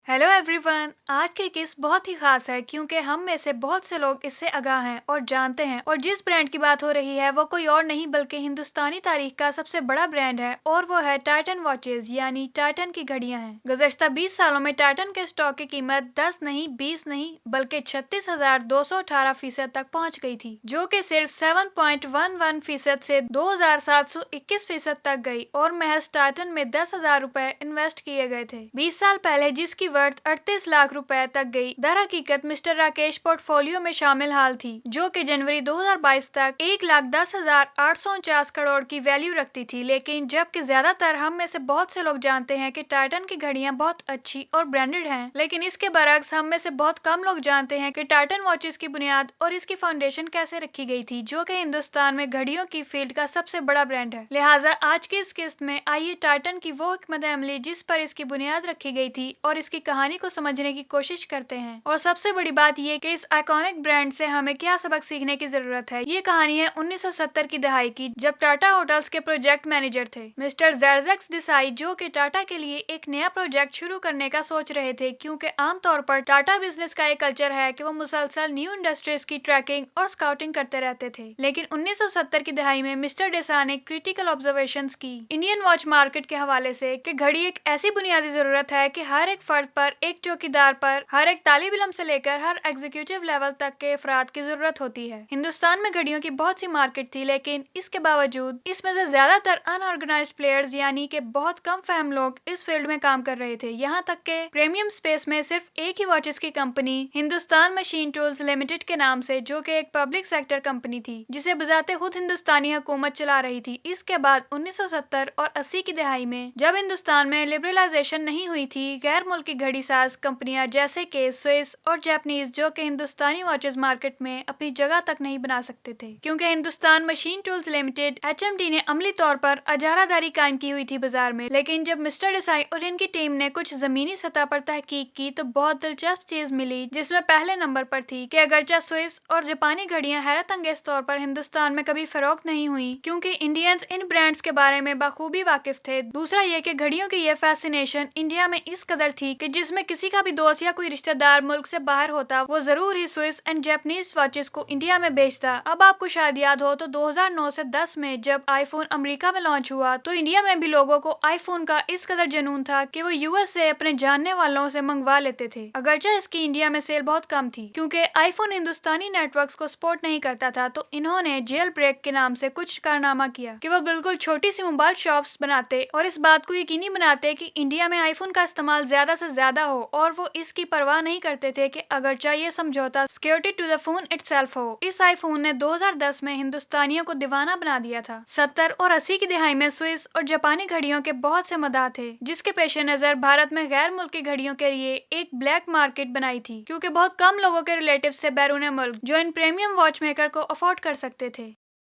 Hello everyone. आज की किस्त बहुत ही खास है क्योंकि हम में से बहुत से लोग इससे आगाह हैं और जानते हैं। और जिस ब्रांड की बात हो रही है वो कोई और नहीं बल्कि हिंदुस्तानी तारीख का सबसे बड़ा ब्रांड है और वो है टाइटन वॉचेस यानी टाइटन की घड़ियां हैं। गुज़श्ता 20 सालों में टाइटन के स्टॉक की कीमत 10 नहीं 20 नहीं बल्कि 36,218% तक पहुँच गई थी, जो कि सिर्फ 7.11% से 2,721% तक गई और महज टाइटन में 10,000 रुपए इन्वेस्ट किए गए थे 20 साल पहले, जिसकी वर्थ 38 लाख रुपए तक गई। दर हकीकत मिस्टर राकेश पोर्टफोलियो में शामिल हाल थी, जो कि जनवरी 2022 तक 1,10,849 करोड़ की वैल्यू रखती थी। लेकिन जबकि ज्यादातर हम में से बहुत से लोग जानते हैं कि टाइटन की घड़ियां बहुत अच्छी और ब्रांडेड हैं, लेकिन इसके बरअक्स हम में से बहुत कम लोग जानते हैं कि टाइटन वॉचेस की बुनियाद और इसकी फाउंडेशन कैसे रखी गई थी, जो कि हिंदुस्तान में घड़ियों की फील्ड का सबसे बड़ा ब्रांड है। लिहाजा आज की इस किस्त में आइए टाइटन की वो हिकमत अमली जिस पर इसकी बुनियाद रखी गई थी और इसकी कहानी को समझने की कोशिश करते हैं। और सबसे बड़ी बात ये कि इस आइकॉनिक ब्रांड से हमें क्या सबक सीखने की जरूरत है। ये कहानी है 1970 की दहाई की, जब टाटा होटल्स के प्रोजेक्ट मैनेजर थे मिस्टर जेरजेक्स देसाई, जो कि टाटा के लिए एक नया प्रोजेक्ट शुरू करने का सोच रहे थे, क्योंकि आमतौर पर टाटा बिजनेस का एक कल्चर है कि वो मुसलसल न्यू इंडस्ट्रीज की ट्रैकिंग और स्काउटिंग करते रहते थे। लेकिन 1970 की दहाई में मिस्टर देसाई ने क्रिटिकल ऑब्जर्वेशंस की इंडियन वॉच मार्केट के हवाले से कि घड़ी एक ऐसी बुनियादी जरूरत है कि हर एक फर्द पर, एक चौकीदार पर, हर एक तालिब इल्म से लेकर हर एग्जीक्यूटिव लेवल तक के अफराद की जरूरत होती है। हिंदुस्तान में घड़ियों की बहुत सी मार्केट थी, लेकिन इसके बावजूद इसमें से ज्यादातर अनऑर्गेनाइज्ड प्लेयर्स यानी कि बहुत कम फहम लोग इस फील्ड में काम कर रहे थे। यहाँ तक के प्रीमियम स्पेस में सिर्फ एक ही वॉचेस की company Hindustan machine tools limited के नाम से, जो कि एक पब्लिक सेक्टर कंपनी थी जिसे बजाते खुद हिंदुस्तानी हुकूमत चला रही थी। इसके बाद 1970 और 80 की दहाई में जब हिंदुस्तान में लिबरलाइजेशन नहीं हुई थी, गैर मुल्की घड़ी साज कंपनियां जैसे कि स्विस और जापानीज, जो कि हिंदुस्तानी वॉचेस मार्केट में अपनी जगह तक नहीं बना सकते थे, क्योंकि Hindustan machine tools limited HMT ने अमली तौर पर अजारादारी कायम की हुई थी बाजार में। लेकिन जब मिस्टर देसाई और इनकी टीम ने कुछ जमीनी सतह पर तहकीक की तो बहुत दिलचस्प चीज मिली, जिसमें पहले नंबर पर थी कि अगरचे स्विस और जापानी घड़ियां हैरत अंगेज तौर पर हिंदुस्तान में कभी फरोख्त नहीं हुई, क्योंकि इंडियंस इन ब्रांड्स के बारे में बखूबी वाकिफ थे। दूसरा ये कि घड़ियों की यह फैसिनेशन इंडिया में इस कदर थी कि जिसमें किसी का भी दोस्त या कोई रिश्तेदार मुल्क से बाहर होता, वो जरूर ही स्विस एंड जापानीज वॉचेस को इंडिया में बेचता। अब आपको शायद याद हो तो 2009 से 10 में जब आईफोन अमेरिका में लॉन्च हुआ तो इंडिया में भी लोगों को आईफोन का इस कदर जुनून था कि वो US से अपने जानने वालों से मंगवा लेते थे, अगरचे इसकी इंडिया में सेल बहुत कम थी, क्योंकि आईफोन हिंदुस्तानी नेटवर्क्स को सपोर्ट नहीं करता था। तो इन्होंने जेल ब्रेक के नाम से कुछ कारनामा किया कि वो बिल्कुल छोटी सी मोबाइल शॉप्स बनाते और इस बात को यकीनी बनाते कि इंडिया में आईफोन का इस्तेमाल ज्यादा से ज्यादा हो, और वो इसकी परवाह नहीं करते थे कि अगरचा ये समझौता security to the phone itself हो। इस आईफोन ने 2010 में हिंदुस्तानियों को दीवाना बना दिया था। 70 और 80 की दिहाई में स्विस और जापानी घड़ियों के बहुत से मदाह थे, जिसके पेश नजर भारत में गैर मुल्की घड़ियों के लिए एक ब्लैक मार्केट बनाई थी, क्योंकि बहुत कम लोगों के रिलेटिव से बैरून मुल्क जो इन प्रीमियम वॉच मेकर को अफोर्ड कर सकते थे।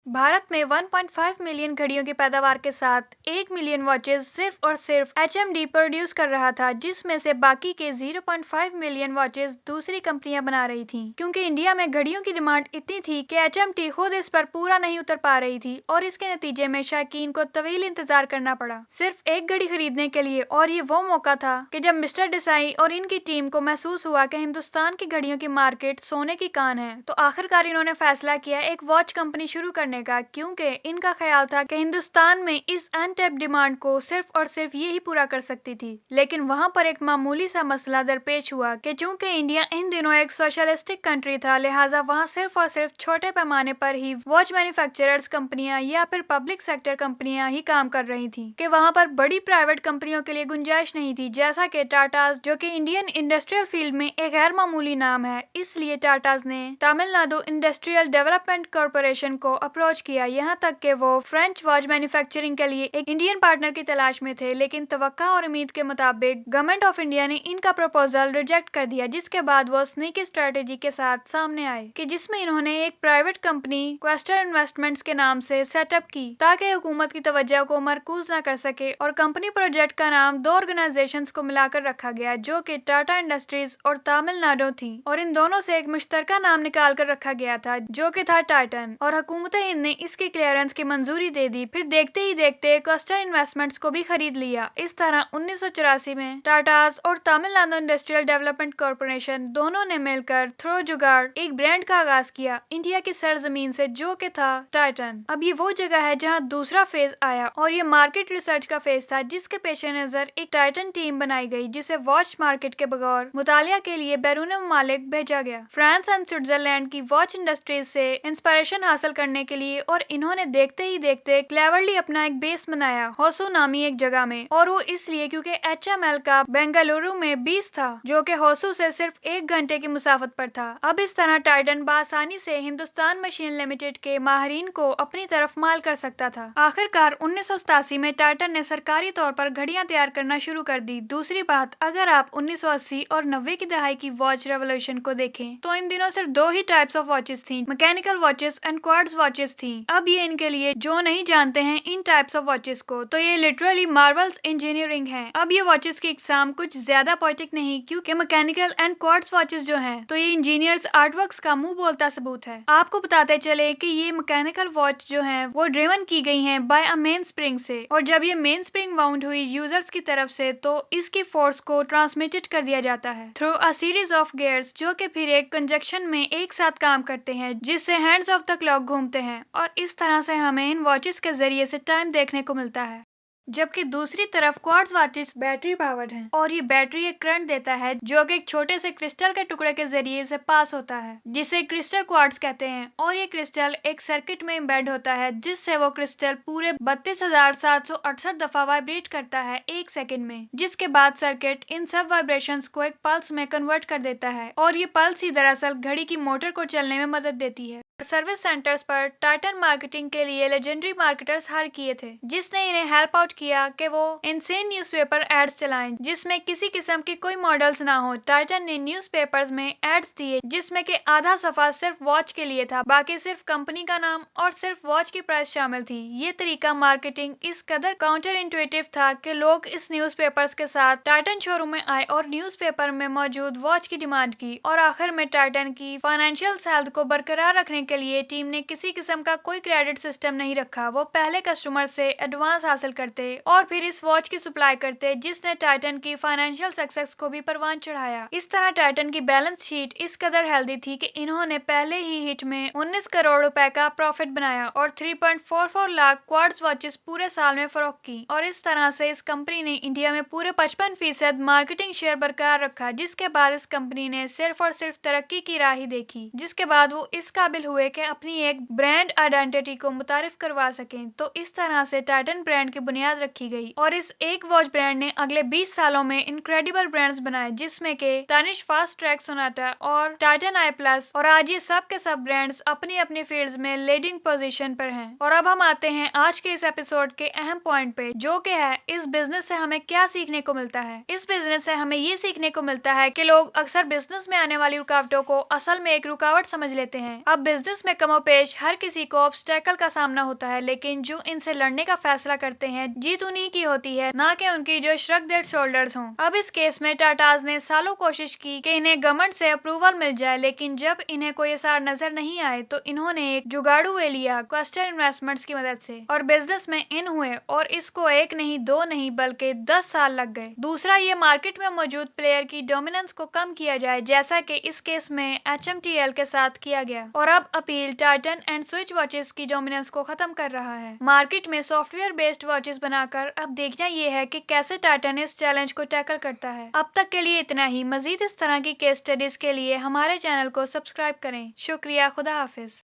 भारत में 1.5 मिलियन घड़ियों की पैदावार के साथ 1 मिलियन वॉचेस सिर्फ और सिर्फ HMD प्रोड्यूस कर रहा था, जिसमें से बाकी के 0.5 मिलियन वॉचेस दूसरी कंपनियां बना रही थीं, क्योंकि इंडिया में घड़ियों की डिमांड इतनी थी कि HMT खुद इस पर पूरा नहीं उतर पा रही थी और इसके नतीजे में शायकीन को तवील इंतजार करना पड़ा सिर्फ एक घड़ी खरीदने के लिए। और ये वो मौका था कि जब मिस्टर देसाई और इनकी टीम को महसूस हुआ कि हिंदुस्तान की घड़ियों की मार्केट सोने की कान है, तो आखिरकार इन्होंने फैसला किया एक वॉच कंपनी शुरू करने का, क्योंकि इनका ख्याल था कि हिंदुस्तान में इस अनटैप्ड डिमांड को सिर्फ और सिर्फ ये ही पूरा कर सकती थी। लेकिन वहाँ पर एक मामूली सा मसला दरपेश हुआ कि चूंकि इंडिया इन दिनों एक सोशलिस्टिक कंट्री था, लिहाजा वहाँ सिर्फ और सिर्फ छोटे पैमाने पर ही वॉच मैन्युफैक्चरर्स कंपनियां या फिर पब्लिक सेक्टर कंपनियां ही काम कर रही थी, कि वहाँ पर बड़ी प्राइवेट कंपनियों के लिए गुंजाइश नहीं थी, जैसा कि टाटाज, जो कि इंडियन इंडस्ट्रियल फील्ड में एक गैर मामूली नाम है। इसलिए टाटाज ने तमिलनाडु इंडस्ट्रियल डेवलपमेंट कॉरपोरेशन को अप्रोच किया, यहाँ तक कि वो फ्रेंच वॉच मैन्युफैक्चरिंग के लिए एक इंडियन पार्टनर की तलाश में थे। लेकिन तवक्का और उम्मीद के मुताबिक गवर्नमेंट ऑफ इंडिया ने इनका प्रपोजल रिजेक्ट कर दिया, जिसके बाद वो स्नीकी स्ट्रेटेजी के साथ सामने आए कि जिसमें इन्होंने एक प्राइवेट कंपनी क्वेस्टर इन्वेस्टमेंट्स के नाम से सेटअप की, ताकि हुकूमत की तवज्जो को मरकूज न कर सके। और कंपनी प्रोजेक्ट का नाम दो ऑर्गेनाइजेशंस को मिलाकर रखा गया, जो कि टाटा इंडस्ट्रीज और तमिलनाडु थी, और इन दोनों से एक मुश्तरका नाम निकाल कर रखा गया था, जो कि था टाइटन। और हुकूमत ने इसकी क्लियरेंस की मंजूरी दे दी। फिर देखते ही देखते कस्टर इन्वेस्टमेंट्स को भी खरीद लिया। इस तरह 1984 में टाटास और तमिलनाडु इंडस्ट्रियल डेवलपमेंट कॉर्पोरेशन दोनों ने मिलकर थ्रो जुगाड़ एक ब्रांड का आगाज किया इंडिया की सरजमीन से, जो कि था टाइटन। अब ये वो जगह है जहाँ दूसरा फेज आया और ये मार्केट रिसर्च का फेज था, जिसके पेश नजर एक टाइटन टीम बनाई गई जिसे वॉच मार्केट के बगौर मुतालिया के लिए बैरून ममालिक भेजा गया, फ्रांस एंड स्विट्जरलैंड की वॉच इंडस्ट्रीज से इंस्पिरेशन हासिल करने के लिए। और इन्होंने देखते ही देखते क्लेवरली अपना एक बेस बनाया होसू नामी एक जगह में, और वो इसलिए क्योंकि HML का बेंगलुरु में बेस था, जो कि होसू से सिर्फ 1 घंटे की मुसाफत पर था। अब इस तरह टाइटन बआसानी से हिंदुस्तान मशीन लिमिटेड के माहिरीन को अपनी तरफ माल कर सकता था। आखिरकार 1987 में टाइटन ने सरकारी तौर पर घड़ियां तैयार करना शुरू कर दी। दूसरी बात, अगर आप 1980 और 90 की दहाई की वॉच रेवोल्यूशन को देखें तो इन दिनों सिर्फ 2 ही टाइप्स ऑफ वॉचेस थी, mechanical watches and quartz watches थी। अब ये इनके लिए जो नहीं जानते हैं इन टाइप्स ऑफ वॉचेस को, तो ये लिटरली मार्वल्स इंजीनियरिंग है। अब ये वॉचेस की एग्जाम कुछ ज्यादा पोएटिक नहीं, क्योंकि मैकेनिकल एंड क्वार्ट्ज वॉचेस जो हैं तो ये इंजीनियर्स आर्टवर्क्स का मुंह बोलता सबूत है। आपको बताते चले कि ये मैकेनिकल वॉच जो है वो ड्रिवन की गई है बाय अ मेन स्प्रिंग से, और जब ये मेन स्प्रिंग वाउंड हुई यूजर्स की तरफ से तो इसकी फोर्स को ट्रांसमिटेड कर दिया जाता है through a series of gears, जो कि फिर एक कंजक्शन में एक साथ काम करते हैं, जिससे हैंड्स ऑफ द क्लॉक घूमते हैं, और इस तरह से हमें इन वॉचेस के जरिए से टाइम देखने को मिलता है। जबकि दूसरी तरफ क्वार्ट्ज वॉचेस बैटरी पावर्ड हैं, और ये बैटरी एक करंट देता है जो कि एक छोटे से क्रिस्टल के टुकड़े के जरिए से पास होता है, जिसे क्रिस्टल क्वार्ट्ज कहते हैं। और ये क्रिस्टल एक सर्किट में एम्बेड होता है, जिससे वो क्रिस्टल पूरे 32,768 दफा वाइब्रेट करता है 1 सेकंड में, जिसके बाद सर्किट इन सब वाइब्रेशंस को एक पल्स में कन्वर्ट कर देता है, और ये पल्स ही दरअसल घड़ी की मोटर को चलने में मदद देती है। सर्विस सेंटर्स पर टाइटन मार्केटिंग के लिए लेजेंडरी मार्केटर्स हायर किए थे, जिसने इन्हें हेल्प आउट किया कि वो इनसेन न्यूज़पेपर एड्स चलाएं जिसमें किसी किस्म की कोई मॉडल्स ना हो। टाइटन ने न्यूज़पेपर्स में एड्स दिए जिसमें कि आधा सफा सिर्फ वॉच के लिए था, बाकी सिर्फ कंपनी का नाम और सिर्फ वॉच की प्राइस शामिल थी। ये तरीका मार्केटिंग इस कदर काउंटर इंटुइटिव था कि लोग इस न्यूज़पेपर्स के साथ टाइटन शोरूम में आए और न्यूज़पेपर में मौजूद वॉच की डिमांड की। और आखिर में टाइटन की फाइनेंशियल हेल्थ को बरकरार रखने के लिए टीम ने किसी किस्म का कोई क्रेडिट सिस्टम नहीं रखा। वो पहले कस्टमर से एडवांस हासिल करते और फिर इस वॉच की सप्लाई करते, जिसने टाइटन की फाइनेंशियल सक्सेस को भी परवान चढ़ाया। इस तरह टाइटन की बैलेंस शीट इस कदर हेल्दी थी कि इन्होंने पहले ही हिट में 19 करोड़ रुपए का प्रॉफिट बनाया और 3.44 लाख क्वार्ट्ज वॉचेस पूरे साल में फरोख्त की। और इस तरह से इस कंपनी ने इंडिया में पूरे 55% मार्केटिंग शेयर बरकरार रखा, जिसके बाद इस कंपनी ने सिर्फ और सिर्फ तरक्की की राह ही देखी, जिसके बाद वो इस काबिल हुए कि अपनी एक ब्रांड आइडेंटिटी को मुतारिफ करवा सकें। तो इस तरह से टाइटन ब्रांड की बुनियाद रखी गई और इस एक वॉच ब्रांड ने अगले 20 सालों में इनक्रेडिबल ब्रांड्स बनाए, जिसमें के तानिश फास्ट ट्रैक सोनाटा और टाइटन आई प्लस, और आज ये सब के सब ब्रांड्स अपनी अपनी फील्ड्स में लीडिंग पोजीशन पर हैं। और अब हम आते हैं आज के इस एपिसोड के अहम पॉइंट पे, जो कि है इस बिजनेस से हमें क्या सीखने को मिलता है। इस बिजनेस से हमें ये सीखने को मिलता है कि लोग अक्सर बिजनेस में आने वाली रुकावटों को असल में एक रुकावट समझ लेते हैं। अब बिजनेस में कमोपेश हर किसी को ऑब्स्टेकल का सामना होता है, लेकिन जो इनसे लड़ने का फैसला करते हैं जीत उन्हीं की होती है, ना कि उनकी जो श्रग देयर शोल्डर्स हों। अब इस केस में टाटाज ने सालों कोशिश की कि इन्हें गवर्नमेंट से अप्रूवल मिल जाए, लेकिन जब इन्हें कोई आसार नजर नहीं आए तो इन्होंने एक जुगाड़ू वे लिया क्वेस्टर इन्वेस्टमेंट्स की मदद से, और बिजनेस में इन हुए, और इसको 1 नहीं 2 नहीं बल्कि 10 साल लग गए। दूसरा, ये मार्केट में मौजूद प्लेयर की डोमिनेंस को कम किया जाए, जैसा कि इस केस में HMTL के साथ किया गया। और अब appeal Titan and switch watches की डोमिनेंस को खत्म कर रहा है मार्केट में सॉफ्टवेयर बेस्ड वॉचेस बनाकर। अब देखना ये है कि कैसे टाइटन इस चैलेंज को टैकल करता है। अब तक के लिए इतना ही। मजीद इस तरह की केस स्टडीज के लिए हमारे चैनल को सब्सक्राइब करें। शुक्रिया। खुदा हाफिज।